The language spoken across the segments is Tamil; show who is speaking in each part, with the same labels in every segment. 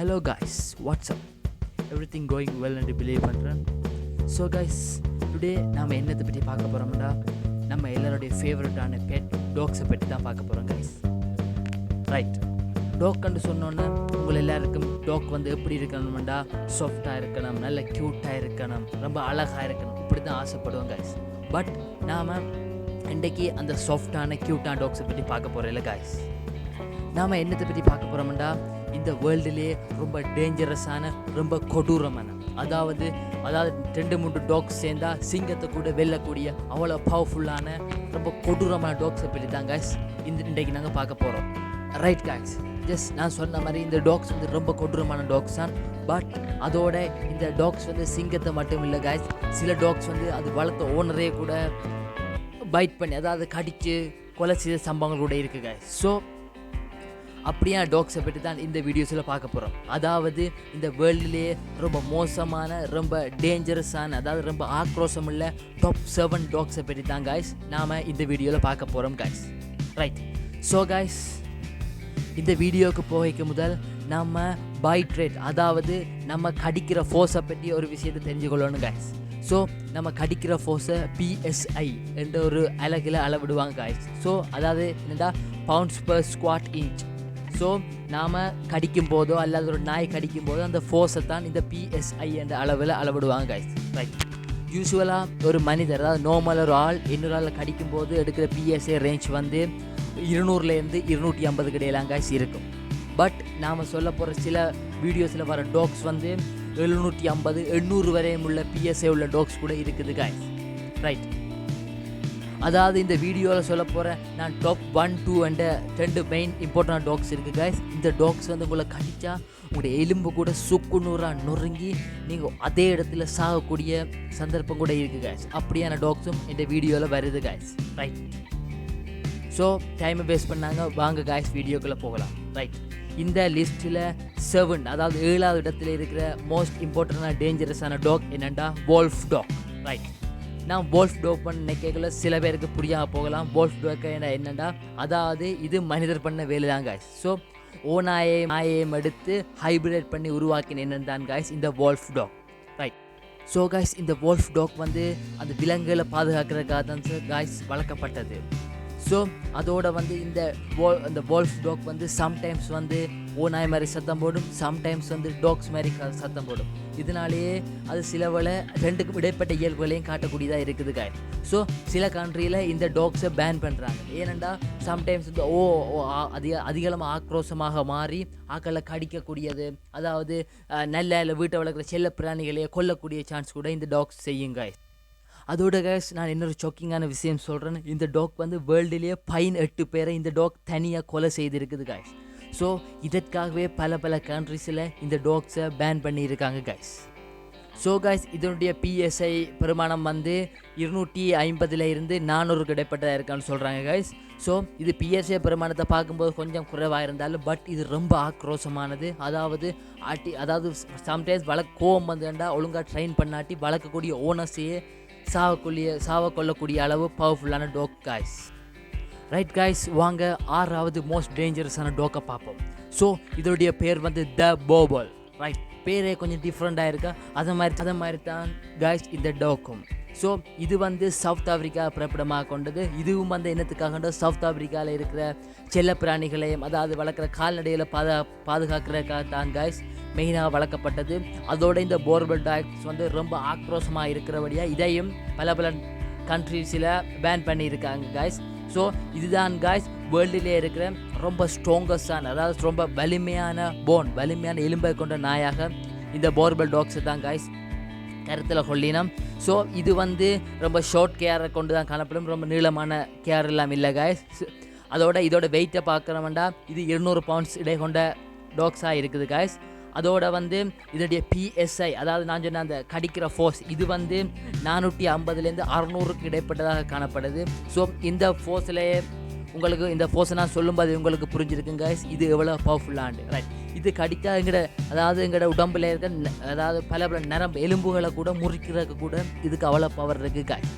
Speaker 1: Hello guys, what's up? Everything going well and believe பண்றேன். So guys, today நாம என்னத்தை பற்றி பார்க்க போறோம்னா நம்ம எல்லாரோட ஃபேவரட்டான பெட் டாக்ஸை பற்றி தான் பார்க்க போறோம் guys. ரைட், டாக் கண்டு சொன்னோன்னே உங்கள் எல்லாருக்கும் டாக் வந்து எப்படி இருக்கணும்டா சாஃப்டாக இருக்கணும், நல்ல க்யூட்டாக இருக்கணும், ரொம்ப அழகாக இருக்கணும், இப்படி தான் ஆசைப்படுவோம் guys. பட் நாம் இன்றைக்கி அந்த சாஃப்டான க்யூட்டான டாக்ஸை பற்றி பார்க்க போகிறோம் இல்லை guys. நாம் என்னத்தை பற்றி பார்க்க போகிறோம்டா இந்த வேர்ல்டுலேயே ரொம்ப டேஞ்சரஸான, ரொம்ப கொடூரமான, அதாவது 2-3 டாக்ஸ் சேர்ந்தா சிங்கத்தை கூட வெல்லக்கூடிய அவ்வளோ பவர்ஃபுல்லான ரொம்ப கொடூரமான டாக்ஸை பற்றி தான் கைஸ் இன்றைக்கு நாங்கள் பார்க்க போகிறோம். ரைட் கைஸ், ஜஸ்ட் நான் சொன்ன மாதிரி இந்த டாக்ஸ் வந்து ரொம்ப கொடூரமான டாக்ஸ் தான். பட் அதோட இந்த டாக்ஸ் வந்து சிங்கத்தை மட்டும் இல்லை கைஸ், சில டாக்ஸ் வந்து அது வளர்த்த ஓனரே கூட பைட் பண்ணி, அதாவது கடித்து கொலை செய்த சம்பவங்கள் கூட இருக்குது கைஸ். ஸோ அப்படியே டாக்ஸை பற்றி தான் இந்த வீடியோஸில் பார்க்க போகிறோம். அதாவது இந்த வேர்ல்டுலேயே ரொம்ப மோசமான, ரொம்ப டேஞ்சரஸான, அதாவது ரொம்ப ஆக்ரோஷம் உள்ள டாப் 7 டாக்ஸை பற்றி தான் காய்ஸ் நாம் இந்த வீடியோவில் பார்க்க போகிறோம் காய்ஸ். ரைட், ஸோ காய்ஸ் இந்த வீடியோவுக்கு போகைக்கு முதல் நம்ம பைட் ரேட், அதாவது நம்ம கடிக்கிற ஃபோர்ஸை பற்றி ஒரு விஷயத்தை தெரிஞ்சுக்கொள்ளணும் காய்ஸ். ஸோ நம்ம கடிக்கிற ஃபோர்ஸை PSI என்ற ஒரு அலகில் அளவிடுவாங்க காய்ஸ். ஸோ அதாவது என்னடா pounds per squad inch. So நாம் கடிக்கும் போதோ அல்லது ஒரு நாய் கடிக்கும் போதோ அந்த ஃபோர்ஸை தான் இந்த PSI என்ற அளவில் அளவிடுவாங்க கைஸ். ரைட், யூஸ்வலாக ஒரு மனிதர், அதாவது நார்மல் ஒரு ஆள் இன்னொரு ஆள் கடிக்கும் போது எடுக்கிற PSI ரேஞ்ச் வந்து 200லேருந்து 250 இடையிலாம் கைஸ் இருக்கும். பட் நாம் சொல்ல போகிற சில வீடியோஸில் வர டாக்ஸ் வந்து 750, 800 வரையும் உள்ள PSI உள்ள டாக்ஸ் கூட இருக்குது கைஸ். ரைட், அதாவது இந்த வீடியோவில் சொல்ல போகிறேன் நான் டாப் 1, 2 என்ற 2 மெயின் இம்பார்ட்டன்ட் டாக்ஸ் இருக்குது கைஸ். இந்த டாக்ஸ் வந்து உங்களை கடித்தா உங்களுடைய எலும்பு கூட சுக்குநூறாக நொறுங்கி நீங்கள் அதே இடத்துல சாகக்கூடிய சந்தர்ப்பம் கூட இருக்குது கைஸ். அப்படியான டாக்ஸும் இந்த வீடியோவில் வருது கைஸ். ரைட், ஸோ டைமை வேஸ்ட் பண்ணாங்க, வாங்க கைஸ் வீடியோக்குள்ளே போகலாம். ரைட், இந்த லிஸ்ட்டில் 7, அதாவது 7வது இடத்துல இருக்கிற மோஸ்ட் இம்பார்ட்டண்டான டேஞ்சரஸான டாக் என்னென்னா வால்ஃப் டாக். ரைட், நான் வால்ஃப் டாக் பண்ண நினைக்கல, சில பேருக்கு புரியாமல் போகலாம். வால்ஃப் டாக் என்னென்னா, அதாவது இது மனிதர் பண்ண வேலை தான் காய்ஸ். ஸோ நாயையும் எடுத்து ஹைப்ரிட் பண்ணி உருவாக்கின என்னன்னு தான் காய்ஸ் இந்த wolf dog. Right, so guys இந்த வால்ஃப் டாக் வந்து அந்த விலங்குகளை பாதுகாக்கிறதுக்காக தான் காய்ஸ் வளர்க்கப்பட்டது. ஸோ அதோட வந்து இந்த வால்ஃப் டாக் வந்து சம்டைம்ஸ் வந்து ஓநாய் மாதிரி சத்தம் போடும், சம்டைம்ஸ் வந்து டாக்ஸ் மாதிரி சத்தம் போடும். இதனாலேயே அது சில வேளை 2க்கும் இடைப்பட்ட இயல்புகளையும் காட்டக்கூடியதாக இருக்குது காய். ஸோ சில கண்ட்ரியில் இந்த டாக்ஸை பேன் பண்ணுறாங்க. ஏனெண்டா சம்டைம்ஸ் வந்து அதிகமாக ஆக்ரோஷமாக மாறி ஆக்களை கடிக்கக்கூடியது, அதாவது நல்ல வீட்டை வளர்க்குற செல்ல பிராணிகளையே கொல்லக்கூடிய சான்ஸ் கூட இந்த டாக்ஸ் செய்யும் காய். அதோட கைஸ் நான் இன்னொரு ஷாக்கிங்கான விஷயம் சொல்கிறேன். இந்த டாக் வந்து வேர்ல்டுலேயே 8 பேரை இந்த டாக் தனியாக கொலை செய்திருக்குது கைஸ். ஸோ இதற்காகவே பல கண்ட்ரிஸில் இந்த டாக்ஸை பேன் பண்ணியிருக்காங்க கைஸ். ஸோ கைஸ் இதனுடைய PSI பெருமானம் வந்து 250 400 இடைப்பட்டதாக இருக்கான்னு சொல்கிறாங்க கைஸ். ஸோ இது PSI பெருமானத்தை பார்க்கும்போது கொஞ்சம் குறைவாக இருந்தாலும் பட் இது ரொம்ப ஆக்ரோஷமானது. அதாவது சம்டைம்ஸ் கோவம் வந்துட்டா ஒழுங்காக ட்ரெயின் பண்ணாட்டி வளர்க்கக்கூடிய ஓனர்ஸையே சாவ கொள்ளக்கூடிய அளவு பவர்ஃபுல்லான டாக் காய்ஸ். ரைட் காய்ஸ், வாங்க 6வது மோஸ்ட் டேஞ்சரஸான டாக்கை பார்ப்போம். ஸோ இதோடைய பேர் வந்து த போபல். ரைட், பேரே கொஞ்சம் டிஃப்ரெண்ட்டாக இருக்கா, அதை மாதிரி தான் காய்ஸ் இந்த டாக்கும். ஸோ இது வந்து சவுத் ஆஃப்ரிக்கா பிறப்பிடமாக கொண்டது. இதுவும் வந்து என்னத்துக்காக சவுத் ஆஃப்ரிக்காவில் இருக்கிற செல்ல பிராணிகளையும், அதாவது வளர்க்குற கால்நடைகளை பாதுகாக்கிறதுக்காக தான் காய்ஸ் மெயினாக வளர்க்கப்பட்டது. அதோட இந்த போர்பல் டாக்ஸ் வந்து ரொம்ப ஆக்ரோஷமாக இருக்கிறபடியாக இதையும் பல கண்ட்ரீஸில் பேன் பண்ணியிருக்காங்க காய்ஸ். ஸோ இதுதான் காய்ஸ் வேர்ல்டிலே இருக்கிற ரொம்ப ஸ்ட்ராங்கஸ்டான, அதாவது ரொம்ப வலிமையான எலும்பை கொண்ட நாயாக இந்த போர்பல் டாக்ஸை தான் காய்ஸ் கருத்தில் கொள்ளினோம். ஸோ இது வந்து ரொம்ப ஷார்ட் கேரை கொண்டு தான் காணப்படும், ரொம்ப நீளமான கேர் எல்லாம் இல்லை காய்ஸ். இதோட வெயிட்டை பார்க்குறோம்டா இது 200 பவுண்ட்ஸ் இடை கொண்ட டாக்ஸாக இருக்குது காய்ஸ். அதோட வந்து இதோடைய PSI, அதாவது நான் சொன்ன அந்த கடிக்கிற ஃபோர்ஸ், இது வந்து 450லேருந்து 600க்கு இடைப்பட்டதாக காணப்படுது. ஸோ இந்த ஃபோர்ஸ்லேயே உங்களுக்கு இந்த ஃபோர்ஸை நான் சொல்லும்போது உங்களுக்கு புரிஞ்சிருக்குங்க கைஸ் இது எவ்வளோ பவர்ஃபுல்லாண்டு. ரைட், இது கடித்தா எங்களோட உடம்புல இருக்க, அதாவது பல நரம்பு எலும்புகளை கூட முறிக்கிறதுக்கு கூட இதுக்கு அவ்வளோ பவர் இருக்குது கைஸ்.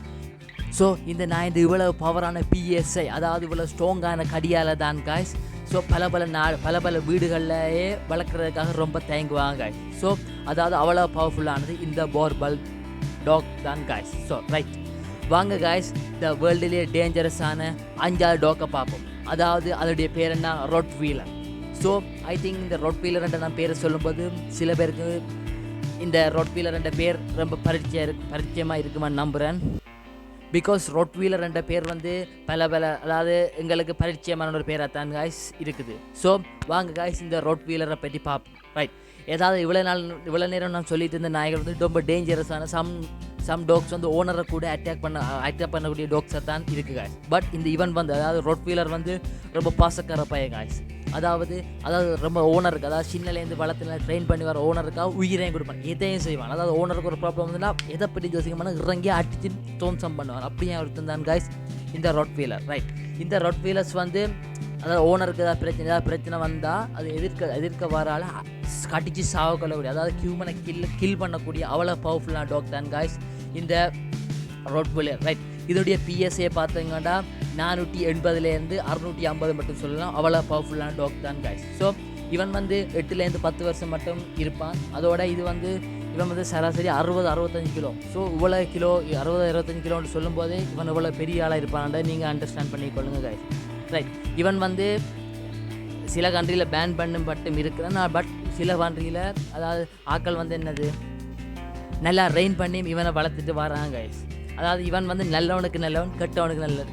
Speaker 1: ஸோ இந்த நான் இந்த இவ்வளோ பவரான PSI, அதாவது இவ்வளோ ஸ்ட்ராங்கான கடியால் தான் காய்ஸ் ஸோ பல பல வீடுகள்லேயே வளர்க்குறதுக்காக ரொம்ப தயங்குவாங்க. ஸோ அதாவது அவ்வளோ பவர்ஃபுல்லானது இந்த போர்பல் டாக் தான் காய்ஸ். ஸோ ரைட், வாங்க காய்ஸ் இந்த வேர்ல்டுலேயே டேஞ்சரஸான 5 டாக்கை பார்ப்போம். அதாவது அதோடைய பேர் என்ன, ரொட் வீலர். ஸோ ஐ திங்க் இந்த ரொட் வீலர்ன்ற நான் பேரை சொல்லும்போது சில பேருக்கு இந்த ரொட் வீலர்ன்ற பேர் ரொம்ப பரிச்சயமாக இருக்குமான்னு நம்புகிறேன். பிகாஸ் ரொட் வீலர்ன்ற பேர் வந்து பல அதாவது எங்களுக்கு பரிச்சயமான ஒரு பேராக தான் காய்ஸ் இருக்குது. ஸோ வாங்க காய்ஸ் இந்த ரொட் வீலரை பற்றி பார்ப்போம். ரைட், ஏதாவது இவ்வளோ நேரம் நான் சொல்லிட்டு இருந்த நாய்கள் வந்து ரொம்ப டேஞ்சரஸான சம் டாக்ஸ் வந்து ஓனரை கூட அட்டாக் பண்ணக்கூடிய டாக்ஸாக தான் இருக்குது காய்ஸ். பட் இந்த ஈவன் வந்து அதாவது ரொட் வீலர் வந்து ரொம்ப பாசக்கார பையன் காய்ஸ். அதாவது ரொம்ப ஓனருக்கு, அதாவது சின்னலேருந்து வளர்த்துல ட்ரெயின் பண்ணி வர ஓனருக்காக உயிரையும் கொடுப்பான், எதையும் செய்வான். அதாவது ஓனருக்கு ஒரு ப்ராப்ளம் வந்துன்னா எதை பற்றி யோசிக்கமான இறங்கி அடிச்சு தோம்சம் பண்ணுவான். அப்படியே ஒருத்தன் தான் காய்ஸ் இந்த ரொட் வீலர். ரைட், இந்த ரொட் வீலர்ஸ் வந்து அதாவது ஓனருக்கு ஏதாவது பிரச்சனை வந்தால் அது எதிர்க்க வரால கட்டிச்சு சாவ கொள்ளக்கூடிய, அதாவது ஹியூமனை கில் பண்ணக்கூடிய அவ்வளோ பவர்ஃபுல்லான டாக் தான் காய்ஸ் இந்த ரொட் வீலர். ரைட், இதோடைய பிஎஸ்ஏ பார்த்தீங்கன்னா 480 650 மட்டும் சொல்லலாம். அவ்வளோ பவர்ஃபுல்லான டாக் தான் காய்ஸ். ஸோ இவன் வந்து 8 to 10 வருஷம் மட்டும் இருப்பான். அதோட இவன் வந்து சராசரி 60-65 கிலோ. ஸோ இவ்வளோ கிலோ 60-65 கிலோன்னு சொல்லும்போதே இவன் இவ்வளோ பெரிய ஆளாக இருப்பான்டா நீங்கள் அண்டர்ஸ்டாண்ட் பண்ணிக்கொள்ளுங்க காய்ஸ். ரைட், இவன் வந்து சில கண்ட்ரியில் பேன் பண்ணும் மட்டும் இருக்கிறேன். பட் சில கண்ட்ரியில் அதாவது ஆக்கள் வந்து என்னது நல்லா ரெயின் பண்ணி இவனை வளர்த்துட்டு வராங்க காய்ஸ். அதாவது இவன் வந்து நல்லவனுக்கு நல்லவன்,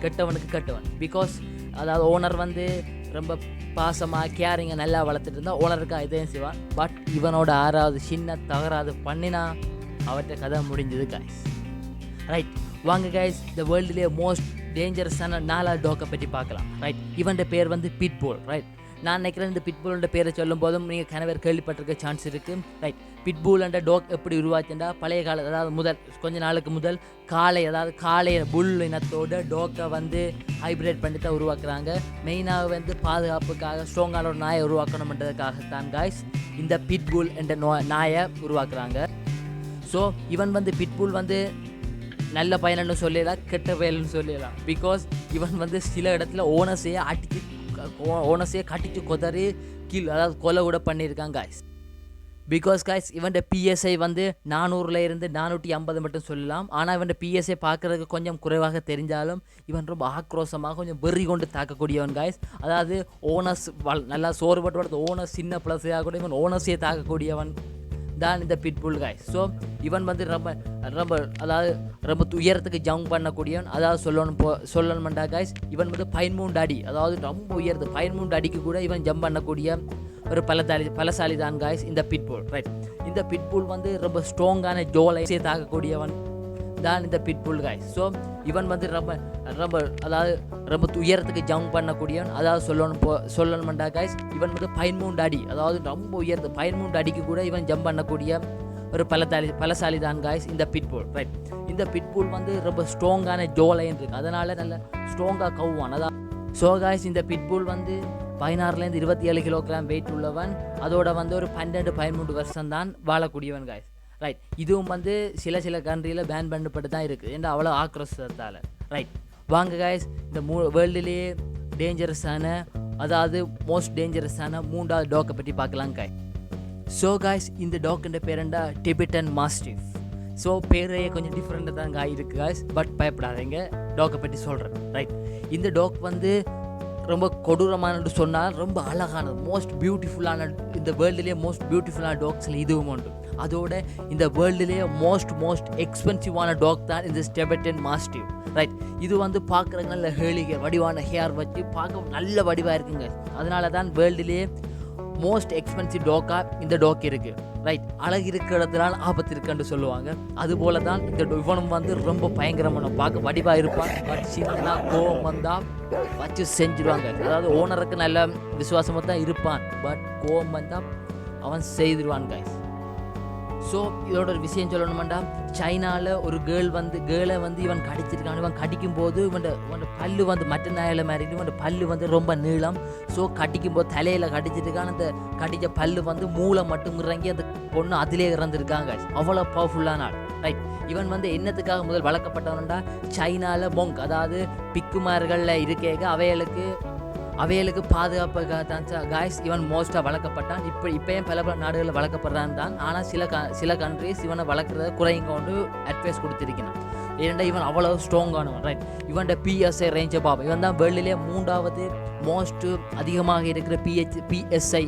Speaker 1: கெட்டவனுக்கு கெட்டவன். பிகாஸ் அதாவது ஓனர் வந்து ரொம்ப பாசமாக கேரிங்க நல்லா வளர்த்துட்டு இருந்தால் ஓனருக்காக இதையும் செய்வான். பட் இவனோட 6வது சின்ன தகராறு பண்ணினா அவற்றை கதை முடிஞ்சது காய்ஸ். ரைட், வாங்க காய்ஸ் இந்த வேர்ல்டுலேயே மோஸ்ட் டேஞ்சரஸான 4 டாக்கை பற்றி பார்க்கலாம். ரைட், இவன் பேர் வந்து பிட்புல். ரைட், நான் நினைக்கிறேன் இந்த பிட்புல்ன்ற பேரை சொல்லும் போதும் நீங்கள் கனவேர் கேள்விப்பட்டிருக்க சான்ஸ் இருக்குது. ரைட், பிட்புல்ன்ற டாக் எப்படி உருவாச்சுண்டா பழைய கால அதாவது கொஞ்ச நாளுக்கு முதல் காளை புல் இனத்தோட டாக்கை வந்து ஹைப்ரிட் பண்ணி தான் உருவாக்குறாங்க. மெயினாக வந்து பாதுகாப்புக்காக ஸ்ட்ராங்கான ஒரு நாயை உருவாக்கணுன்றதுக்காகத்தான் காய்ஸ் இந்த பிட்புல் என்ற நாயை உருவாக்குறாங்க. ஸோ இவன் வந்து பிட்புல் வந்து நல்ல பையனன்னு சொல்லலாம், கெட்ட பையன்னு சொல்லலாம். பிகாஸ் இவன் வந்து சில இடத்துல ஓனஸையே கட்டிச்சு கொதறி அதாவது கொலை கூட பண்ணியிருக்காங்க காய்ஸ். பிகாஸ் காய்ஸ் இவன் பிஎஸ்ஐ வந்து 400 to 450 மட்டும் சொல்லலாம். ஆனால் இவன் பிஎஸ்ஐ பார்க்குறதுக்கு கொஞ்சம் குறைவாக தெரிஞ்சாலும் இவன் ரொம்ப ஆக்ரோஷமாக கொஞ்சம் வெறி கொண்டு தாக்கக்கூடியவன் காய்ஸ். அதாவது ஓனஸ் நல்லா சோறுபட்டு வளர்த்து ஓனஸ் சின்ன பிளஸையாக கூட இவன் ஓனஸையே தாக்கக்கூடியவன் தான் இந்த பிட்புல் காய்ஸ். ஸோ இவன் வந்து ரொம்ப உயரத்துக்கு ஜம்ப் பண்ணக்கூடியவன். அதாவது சொல்லணும்டா காய்ஸ் இவன் வந்து 13 அடி, அதாவது ரொம்ப உயரத்து 13 அடிக்கு கூட இவன் ஜம்ப் பண்ணக்கூடிய ஒரு பலசாலி தான் காய்ஸ் இந்த பிட்புல். ரைட், இந்த பிட்புல் வந்து ரொம்ப ஸ்ட்ராங்கான ஜோலையை தாக்கக்கூடியவன் தான் இந்த பிட்புல் காய்ஸ். ஸோ இவன் வந்து ரொம்ப உயரத்துக்கு ஜம்ப் பண்ணக்கூடியவன். அதாவது சொல்லணும்டா காய்ஸ் இவன் வந்து 13 அடி, அதாவது ரொம்ப உயரத்து 13 அடிக்கு கூட இவன் ஜம்ப் பண்ணக்கூடிய ஒரு பலசாலி தான் காய்ஸ் இந்த பிட்புல். ரைட், இந்த பிட்புல் வந்து ரொம்ப ஸ்ட்ராங்கான ஜோலைன்னு இருக்குது, அதனால நல்ல ஸ்ட்ராங்காக கவுவான். அதான் ஸோ காய்ஸ் இந்த பிட்புல் வந்து 16 to 27 கிலோகிராம் வெயிட் உள்ளவன். அதோட வந்து ஒரு 12-13 வருஷம் தான் வாழக்கூடியவன் காய்ஸ். ரைட், இதுவும் வந்து சில கண்ட்ரியில் பேன் பண்ணப்பட்டு தான் இருக்குது ஏன்னா அவ்வளோ ஆக்ரோஷத்தால். ரைட், வாங்க காய்ஸ் இந்த வேர்ல்டுலேயே டேஞ்சரஸான அதாவது மோஸ்ட் டேஞ்சரஸான 3வது டாக்கை பற்றி பார்க்கலாம் காய். ஸோ காய்ஸ் இந்த டாக்குன்ற பேருண்டா டிபெட்டன் மாஸ்டிஃப். ஸோ பேரே கொஞ்சம் டிஃப்ரெண்ட்டாக தான் காய் இருக்குது காய்ஸ். பட் பயப்படாதீங்க, டாக்கை பற்றி சொல்கிறேன். ரைட், இந்த டாக் வந்து ரொம்ப கொடூரமானு சொன்னால் ரொம்ப அழகானது, மோஸ்ட் பியூட்டிஃபுல்லான இந்த வேர்ல்டுலேயே மோஸ்ட் பியூட்டிஃபுல்லான டாக்ஸில் இதுவும் உண்டு. அதோட இந்த வேர்ல்டுலேயே மோஸ்ட் எக்ஸ்பென்சிவான டாக் தான் இந்த டிபெட்டன் மாஸ்டிஃப். ரைட், இது வந்து பார்க்குறதுக்கு நல்ல வடிவான ஹேர் வச்சு பார்க்க நல்ல வடிவாக இருக்குங்க. அதனால தான் வேர்ல்டுலேயே மோஸ்ட் எக்ஸ்பென்சிவ் டாக்காக இந்த டாக் இருக்குது. ரைட், அழகு இருக்கிறதுனால ஆபத்து இருக்குன்னு சொல்லுவாங்க. அதுபோல தான் இந்த இவனும் வந்து ரொம்ப பயங்கரமான பார்க்க வடிவாக இருப்பான். பட் சின்ன கோவம் வந்தால் வச்சு செஞ்சுருவாங்க. அதாவது ஓனருக்கு நல்ல விசுவாசமாக தான் இருப்பான், பட் கோவம் வந்தால் அவன் செய்திருவான் கைஸ். ஸோ இதோட ஒரு விஷயம் சொல்லணுமாண்டா, சைனாவில் ஒரு கேர்ளை வந்து இவன் கடிச்சிருக்கான். இவன் கடிக்கும்போது இவன் பல்லு வந்து மற்ற நாயில் மாறிட்டு இவன் பல்லு வந்து ரொம்ப நீளம். ஸோ கடிக்கும்போது தலையில் கடிச்சிருக்கான். அந்த கடிச்ச பல்லு வந்து மூளை மட்டும் இறங்கி அந்த பொண்ணு அதிலே இறந்துருக்காங்க. அவ்வளோ பவர்ஃபுல்லான ஆள். ரைட், இவன் வந்து என்னத்துக்காக முதல் வளர்க்கப்பட்டவன்டா, சைனாவில் மொங்க் அதாவது பிக்குமார்களில் இருக்கேங்க அவைகளுக்கு பாதுகாப்புக்காக தான் காய்ஸ் இவன் மோஸ்ட்டாக வளர்க்கப்பட்டான். இப்போயும் பல நாடுகளில் வளர்க்கப்படுறான் தான். ஆனால் சில கண்ட்ரிஸ் இவனை வளர்க்குறத குறைங்க கொண்டு அட்வைஸ் கொடுத்துருக்கணும். ஏன்னா இவன் அவ்வளோ ஸ்ட்ராங்கானவன். ரைட், இவன் PSI ரேஞ்சை பார்ப்போம். இவன் தான் வேர்ல்டுலேயே 3வது மோஸ்ட்டு அதிகமாக இருக்கிற PSI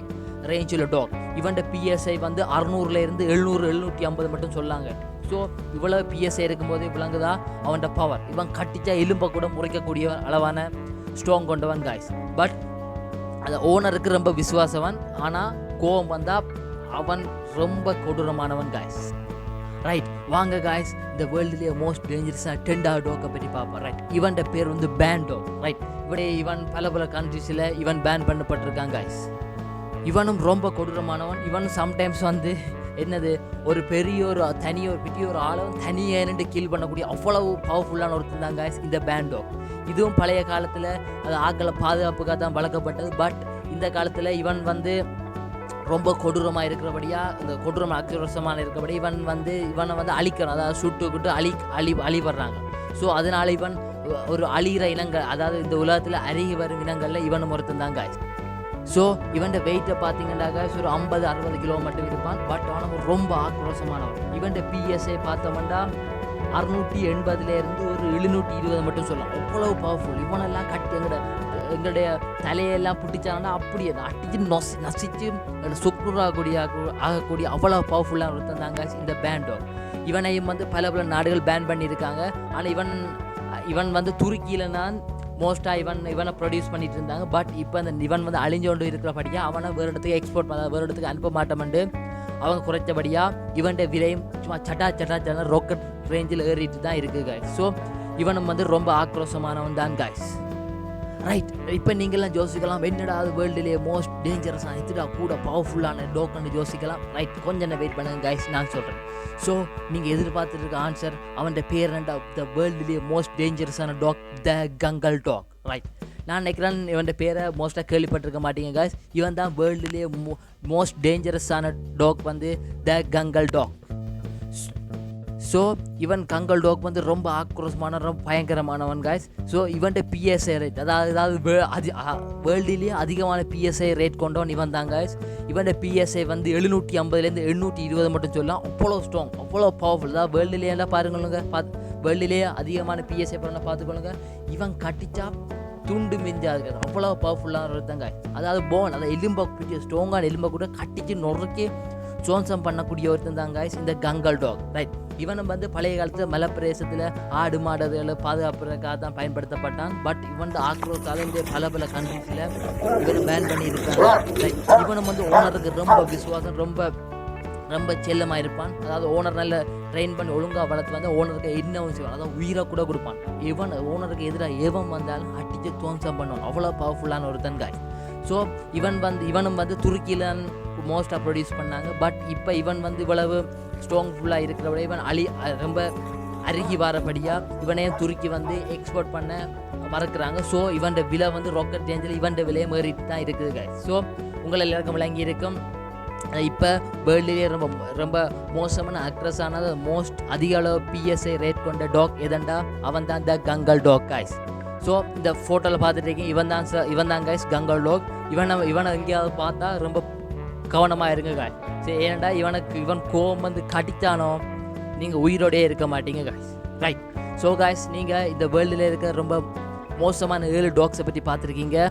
Speaker 1: ரேஞ்சில் டாக். இவன் PSI வந்து 600லேருந்து 700-750 மட்டும் சொல்லாங்க. ஸோ இவ்வளோ PSI இருக்கும்போது விளங்குதா அவன் பவர். இவன் கட்டிச்சா எலும்பை கூட முறைக்கக்கூடிய அளவான ஸ்ட்ராங் கொண்டவன் காய்ஸ். பட் அந்த ஓனருக்கு ரொம்ப விசுவாசவன். ஆனால் கோவம் வந்தால் அவன் ரொம்ப கொடூரமானவன் காய்ஸ். ரைட், வாங்க காய்ஸ் இந்த வேர்ல்டுலேயே மோஸ்ட் டேஞ்சரஸான 10வது டாக்கை பற்றி பார்ப்போம். ரைட், இவன் பேர் வந்து பேன் டாக். ரைட், இவன் பல கண்ட்ரிஸில் இவன் பேன் பண்ணப்பட்டிருக்கான் காய்ஸ். இவனும் ரொம்ப கொடூரமானவன். இவனும் சம்டைம்ஸ் வந்து என்னது ஒரு பெரிய ஒரு ஆளை தனியாக கீல் பண்ணக்கூடிய அவ்வளவு பவர்ஃபுல்லான ஒருத்தன் தான் காய்ஸ் இந்த பேன் டாக். இதுவும் பழைய காலத்தில் அது ஆக்களை பாதுகாப்புக்காக தான் வளர்க்கப்பட்டது. பட் இந்த காலத்தில் இவன் வந்து ரொம்ப கொடூரமாக இருக்கிறபடியாக இந்த கொடூரம் ஆக்ரோஷமான இருக்கிறபடி இவனை வந்து அழிக்கணும். அதாவது சுட்டுக்கிட்டு அழிபடுறாங்க. ஸோ அதனால் இவன் ஒரு அழிகிற இனங்கள், அதாவது இந்த உலகத்தில் அருகி வரும் இனங்களில் இவனும் ஒருத்தன் தான் காய்ஸ். ஸோ இவன் வெயிட்டை பார்த்தீங்கன்னாக்கா ஒரு 50-60 கிலோ மட்டும் இருப்பான். பட் அவன் ரொம்ப ஆக்ரோஷமானவன். இவன் PSI பார்த்தோம்னா 680லேருந்து ஒரு 720 மட்டும் சொல்லலாம். அவ்வளவு பவர்ஃபுல். இவனெல்லாம் கட்டி எங்களுடைய தலையெல்லாம் பிடிச்சாங்கன்னா அப்படியே அடிச்சு நசிச்சு ஆகக்கூடிய அவ்வளோ பவர்ஃபுல்லாக ஒருத்தன் தாங்க இந்த பேன் டாக். இவனையும் வந்து பல நாடுகள் பேன் பண்ணியிருக்காங்க. ஆனால் இவன் வந்து துருக்கியில் தான் மோஸ்ட்டாக இவனை ப்ரொடியூஸ் பண்ணிட்டு இருந்தாங்க. பட் இப்போ இவன் வந்து அழிஞ்சோண்டு இருக்கிறபடியாக அவனை வேறு இடத்துக்கு வேறு இடத்துக்கு அனுப்ப மாட்டோம்ட்டு அவங்க குறைச்சபடியாக இவன் விலையும் சும்மா சட்டா ராக்கெட் ரேஞ்சில் ஏறிட்டு தான் இருக்குது காய்ஸ். ஸோ இவனும் வந்து ரொம்ப ஆக்ரோஷமானவன் தான் காய்ஸ். ரைட், இப்போ நீங்கள்லாம் யோசிக்கலாம் என்னடா அது வேர்ல்டுலேயே மோஸ்ட் டேஞ்சரஸான இதுடா கூட பவர்ஃபுல்லான டாக்னு யோசிக்கலாம். ரைட், கொஞ்சம் வெயிட் பண்ணுங்க காய்ஸ், நான் சொல்கிறேன். ஸோ நீங்கள் எதிர்பார்த்துட்டு இருக்க ஆன்சர் அவன் பேர் என்னடா த வேர்ல்டுலேயே மோஸ்ட் டேஞ்சரஸான டாக் த கங்கல் டாக். ரைட், நான் நினைக்கிறேன் இவன் பேரை மோஸ்ட்டாக கேள்விப்பட்டிருக்க மாட்டீங்க காய்ஸ். இவன் தான் வேர்ல்டுலேயே மோஸ்ட் டேஞ்சரஸான டாக் வந்து த கங்கல் டாக். ஸோ இவன் கங்கல் டாக் வந்து ரொம்ப ஆக்ரோஷமான ரொம்ப பயங்கரமானவன் காய்ஸ். ஸோ இவன் PSI ரேட், அதாவது வேர்ல்டுலேயே அதிகமான PSI ரேட் கொண்டவன் இவன் தான் காய்ஸ். இவன் PSI வந்து 750லேருந்து 820 மட்டும் சொல்லலாம். அவ்வளோ ஸ்ட்ராங், அவ்வளோ பவர்ஃபுல். அதாவது வேர்ல்டுலேயெல்லாம் பாருங்களுங்க, வேர்ல்டுலேயே அதிகமான PSI பண்ண பார்த்துக்கொள்ளுங்க. இவன் கட்டிச்சா துண்டு மிஞ்சாது, அவ்வளோ பவர்ஃபுல்லான ஒருத்தன் காய்ஸ். அதாவது போன், அதாவது எலும்பை பிடிச்ச ஸ்ட்ராங்கான எலும்பை கூட கட்டிச்சு நொறுக்கி சோன்சம் பண்ணக்கூடிய ஒருத்தன் தான் காய்ஸ் இந்த கங்கல் டாக். ரைட், இவனும் வந்து பழைய காலத்தில் மலை பிரதேசத்தில் ஆடு மாடுகளை பாதுகாப்புறதுக்காக தான் பயன்படுத்தப்பட்டான். பட் இவன் ஆக்ரோஷால இந்த பல கண்ட்ரிஸில் இவனை பேன் பண்ணியிருக்காங்க. ரைட், இவனும் வந்து ஓனருக்கு ரொம்ப விசுவாசம், ரொம்ப செல்லமாக இருப்பான். அதாவது ஓனர் நல்ல ட்ரெயின் பண்ணி ஒழுங்காக வளர்த்து வந்து ஓனருக்கு என்னவும் செய்வான், அதாவது உயிரை கூட கொடுப்பான். ஓனருக்கு எதிராக ஏவம் வந்தாலும் அடித்து துவம்சம் பண்ணுவான். அவ்வளோ பவர்ஃபுல்லான ஒருத்தன் காய்ஸ். ஸோ இவனும் வந்து துருக்கியில் மோஸ்ட்டாக ப்ரொடியூஸ் பண்ணாங்க. பட் இப்போ இவன் வந்து இவ்வளவு ஸ்ட்ராங்ஃபுல்லாக இருக்கிறபடி இவன் ரொம்ப அருகி வரபடியாக இவனையும் துருக்கி வந்து எக்ஸ்போர்ட் பண்ண மறக்கிறாங்க. ஸோ இவன் விலை வந்து ராக்கெட் ரேஞ்சில் இவன் விலையை ஏறிட்டு தான் இருக்குது காய்ஸ். ஸோ உங்களை எல்லாருக்கும் விளங்கி இருக்கும் இப்போ வேர்ல்டுலேயே ரொம்ப மோசமான அக்ரஸானது மோஸ்ட் அதிக அளவு PSI ரேட் கொண்ட டாக் எதண்டா அவன் தான் த கங்கல் டாக் காய்ஸ். ஸோ இந்த ஃபோட்டோவில் பார்த்துட்டு இருக்கீங்க, இவன் தான் காய்ஸ் கங்கல் டாக். இவனை எங்கேயாவது பார்த்தா ரொம்ப கவனமாக இருங்க காய்ஸ். சரி, ஏன்டா இவன் கோவம் வந்து கடித்தானோ நீங்கள் உயிரோடையே இருக்க மாட்டீங்க காய்ஸ். ரைட், ஸோ காய்ஸ் நீங்கள் இந்த வேர்ல்டில் இருக்க ரொம்ப மோசமான 7 டாக்ஸை பற்றி பார்த்துருக்கீங்க.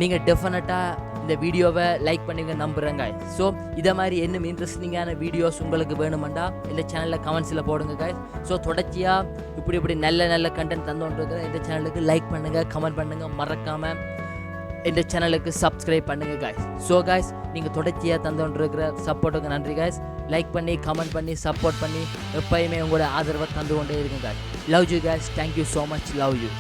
Speaker 1: நீங்கள் டெஃபினட்டாக இந்த வீடியோவை லைக் பண்ணுங்க நம்புகிறேங்க. ஸோ இதை மாதிரி இன்னும் இன்ட்ரெஸ்டிங்கான வீடியோஸ் உங்களுக்கு வேணுமெண்டா இந்த சேனலில் கமெண்ட்ஸில் போடுங்க காய்ஸ். ஸோ தொடர்ச்சியாக இப்படி நல்ல கண்டென்ட் தந்துகிட்டு இந்த சேனலுக்கு லைக் பண்ணுங்கள், கமெண்ட் பண்ணுங்கள், மறக்காமல் இந்த சேனலுக்கு சப்ஸ்கிரைப் பண்ணுங்கள் காய்ஸ். ஸோ காய்ஸ் நீங்கள் தொடர்ச்சியாக தந்துகிட்டு சப்போர்ட்டுக்கு நன்றி காய்ஸ். லைக் பண்ணி கமெண்ட் பண்ணி சப்போர்ட் பண்ணி எப்பயுமே உங்களோட ஆதரவை தந்து கொண்டே இருக்குங்க guys. Love you guys, thank you so much, love you.